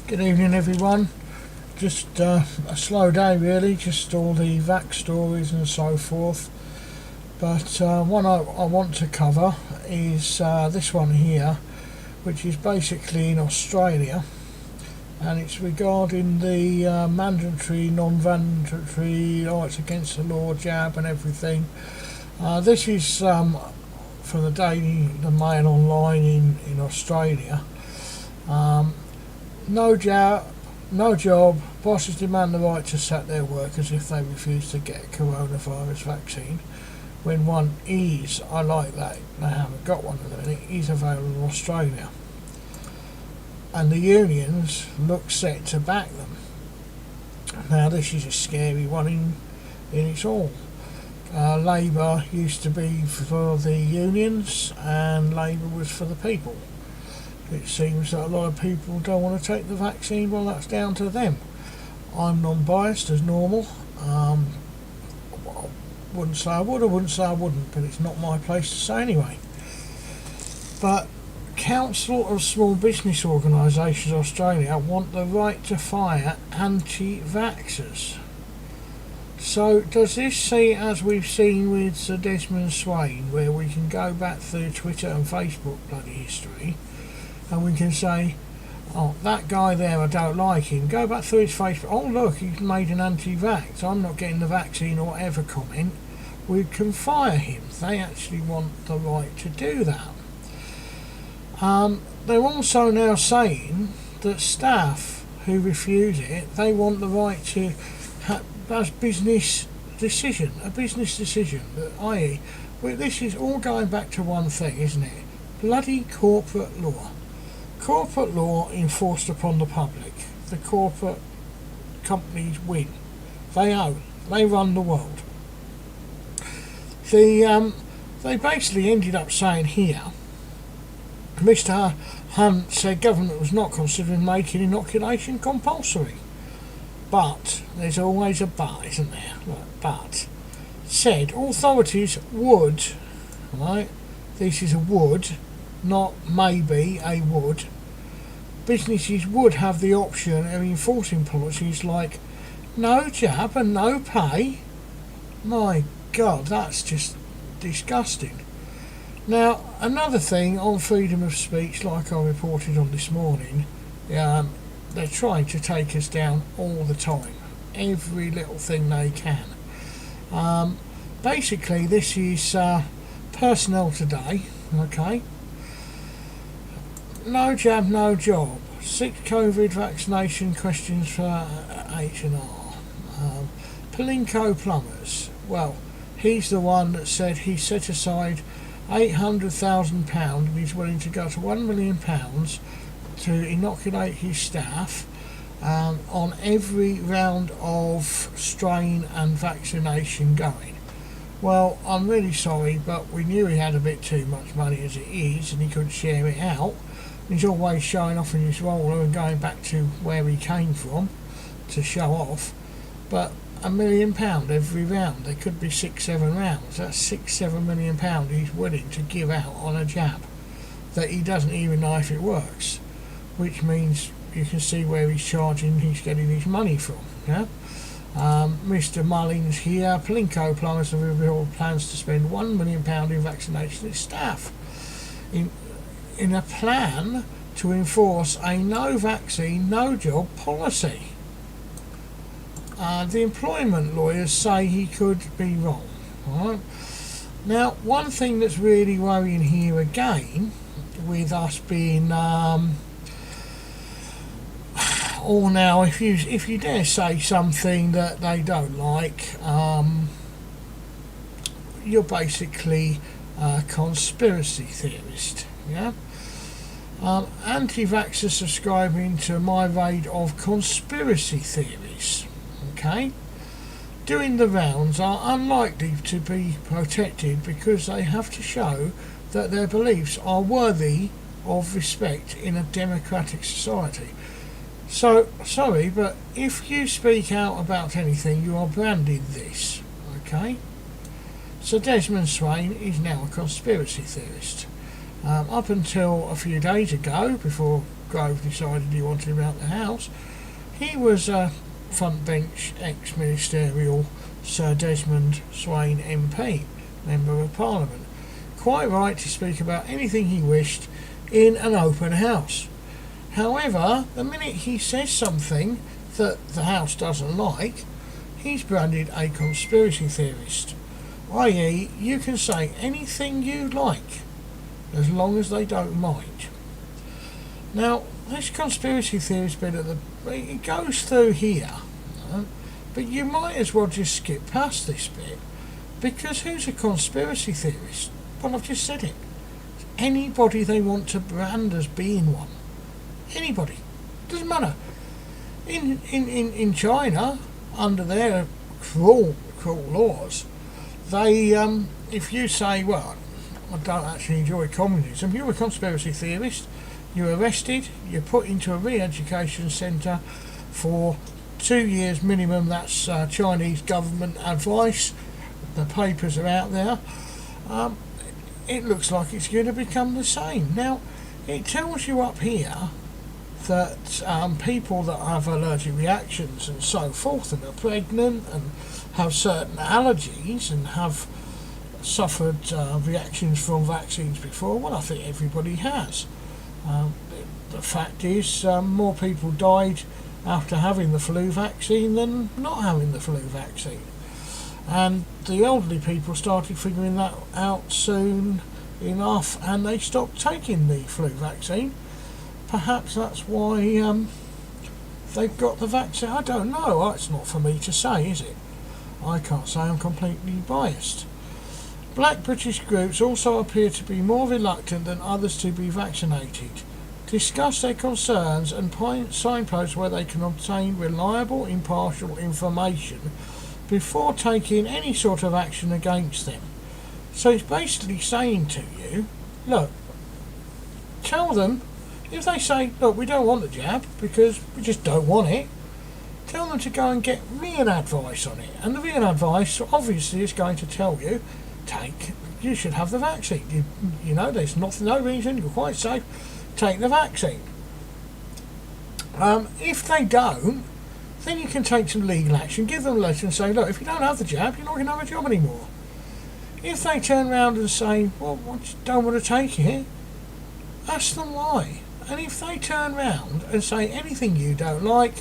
Good evening everyone. Just a slow day really, just all the vax stories and so forth. But one I want to cover is this one here, which is basically in Australia, and it's regarding the mandatory, non-mandatory, it's against the law jab and everything. This is from the Daily Mail online in Australia. No job, bosses demand the right to sack their workers if they refuse to get a coronavirus vaccine. When one is, I like that, they haven't got one at the minute, is available in Australia. And the unions look set to back them. Now this is a scary one in its all. Labour used to be for the unions and Labour was for the people. It seems that a lot of people don't want to take the vaccine. Well, that's down to them. I'm non-biased as normal. I wouldn't say I would, I wouldn't say I wouldn't, but it's not my place to say anyway. But Council of Small Business Organisations Australia want the right to fire anti-vaxxers. So does this see, as we've seen with Sir Desmond Swayne, where we can go back through Twitter and Facebook bloody history, and we can say, oh, that guy there, I don't like him. Go back through his Facebook. Oh, look, he's made an anti-vax. I'm not getting the vaccine or whatever comment. We can fire him. They actually want the right to do that. They're also now saying that staff who refuse it, they want the right to have a business decision. I.e., this is all going back to one thing, isn't it? Bloody corporate law. Corporate law enforced upon the public. The corporate companies win. They own. They run the world. They basically ended up saying here, Mr. Hunt said government was not considering making inoculation compulsory. But, there's always a but, isn't there? But, said authorities would, right, this is a would, not maybe, a would, businesses would have the option of enforcing policies like no jab and no pay. My God, that's just disgusting. Now, another thing on freedom of speech, like I reported on this morning, they're trying to take us down all the time. Every little thing they can. Basically, this is Personnel Today, okay? No jab, no job. 6 COVID vaccination questions for H&R. Palinko Plumbers. Well, he's the one that said he set aside £800,000 and he's willing to go to £1 million to inoculate his staff on every round of strain and vaccination going. Well, I'm really sorry, but we knew he had a bit too much money as it is and he couldn't share it out. He's always showing off in his roller and going back to where he came from to show off. But £1 million every round, there could be 6-7 rounds. That's £6-7 million he's willing to give out on a jab that he doesn't even know if it works, which means you can see where he's getting his money from. Yeah. Mr. Mullins here, Palinko Plumbers have revealed plans to spend £1 million in vaccination its staff in a plan to enforce a no vaccine, no job policy. The employment lawyers say he could be wrong. Right? Now, one thing that's really worrying here again, with us being or now, if you dare say something that they don't like, you're basically a conspiracy theorist. Yeah. Anti-vaxxers subscribing to my raid of conspiracy theories. Okay. Doing the rounds are unlikely to be protected because they have to show that their beliefs are worthy of respect in a democratic society. So, sorry, but if you speak out about anything, you are branded this, okay? So Desmond Swayne is now a conspiracy theorist. Up until a few days ago, before Grove decided he wanted him out of the House. He was a front bench ex-ministerial Sir Desmond Swain MP, Member of Parliament, quite right to speak about anything he wished in an open house. However, the minute he says something that the House doesn't like, he's branded a conspiracy theorist, i.e. you can say anything you like as long as they don't mind. Now, this conspiracy theorist bit it goes through here, but you might as well just skip past this bit, because who's a conspiracy theorist? Well, I've just said it. Anybody they want to brand as being one. Anybody. Doesn't matter. In China, under their cruel laws, they if you say, well, I don't actually enjoy communism, you're a conspiracy theorist, you're arrested, you're put into a re-education centre for 2 years minimum. That's Chinese government advice. The papers are out there. It looks like it's going to become the same. Now, it tells you up here that people that have allergic reactions and so forth, and are pregnant and have certain allergies and have suffered reactions from vaccines before, well, I think everybody has. The fact is, more people died after having the flu vaccine than not having the flu vaccine. And the elderly people started figuring that out soon enough, and they stopped taking the flu vaccine. Perhaps that's why they've got the vaccine. I don't know. It's not for me to say, is it? I can't say. I'm completely biased. Black British groups also appear to be more reluctant than others to be vaccinated. Discuss their concerns and signposts where they can obtain reliable, impartial information before taking any sort of action against them. So it's basically saying to you, look, tell them, if they say, look, we don't want the jab because we just don't want it, tell them to go and get real advice on it. And the real advice obviously is going to tell you, you should have the vaccine. You know, there's no reason, you're quite safe, take the vaccine. If they don't, then you can take some legal action, give them a letter and say, look, if you don't have the jab, you're not going to have a job anymore. If they turn around and say, well, I just don't want to take it, ask them why. And if they turn around and say anything you don't like,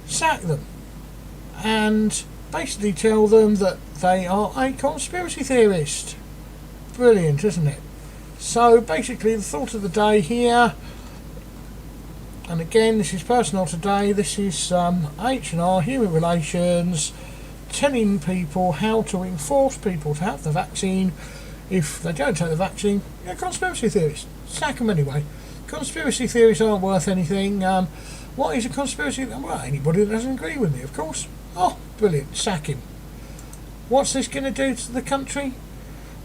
sack them. And basically tell them that they are a conspiracy theorist. Brilliant, isn't it? So basically the thought of the day here, and again this is personal today, this is H&R, Human Relations, telling people how to enforce people to have the vaccine. If they don't take the vaccine, you're a conspiracy theorist. Sack them anyway. Conspiracy theories aren't worth anything. What is a conspiracy? Well, anybody that doesn't agree with me, of course. Oh, brilliant, sack him. What's this going to do to the country?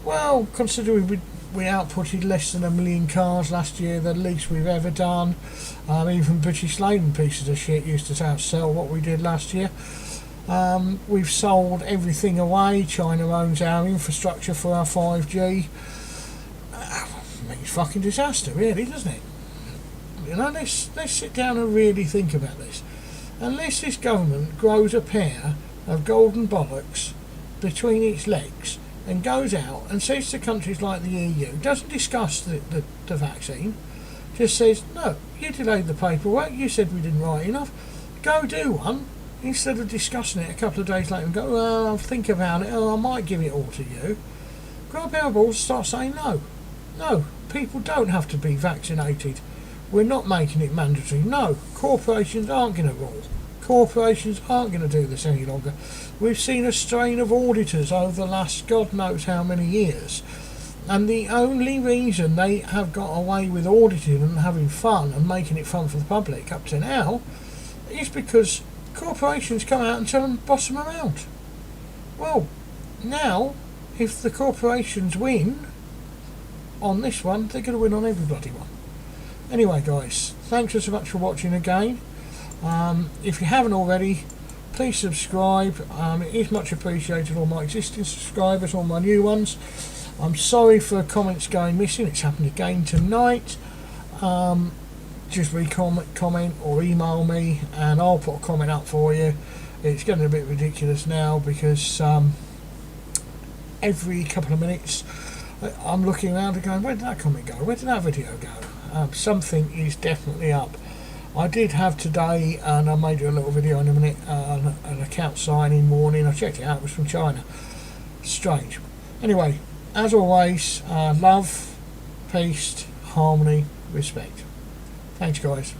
Well, considering we outputted less than 1 million cars last year, the least we've ever done. Even British laden pieces of shit used to outsell what we did last year. We've sold everything away. China owns our infrastructure for our 5G. It's fucking disaster, really, doesn't it? You know, let's sit down and really think about this. Unless this government grows a pair of golden bollocks between its legs and goes out and says to countries like the EU, doesn't discuss the vaccine, just says, no, you delayed the paperwork, you said we didn't write enough, go do one, instead of discussing it a couple of days later and go, well, I'll think about it, I might give it all to you. Grow a pair of balls and start saying no. No, people don't have to be vaccinated. We're not making it mandatory. No, corporations aren't going to rule. Corporations aren't going to do this any longer. We've seen a strain of auditors over the last God knows how many years, and the only reason they have got away with auditing and having fun and making it fun for the public up to now is because corporations come out and tell them boss them around. Well, now if the corporations win on this one, they're going to win on every bloody one. Anyway guys, thanks so much for watching again. If you haven't already, please subscribe. It is much appreciated, all my existing subscribers, all my new ones. I'm sorry for comments going missing, it's happened again tonight. just comment or email me and I'll put a comment up for you. It's getting a bit ridiculous now because every couple of minutes I'm looking around and going, where did that comment go? Where did that video go? Something is definitely up. I did have today, and I made you a little video in a minute, an account signing warning. I checked it out, it was from China. Strange. Anyway, as always, love, peace, harmony, respect. Thanks guys.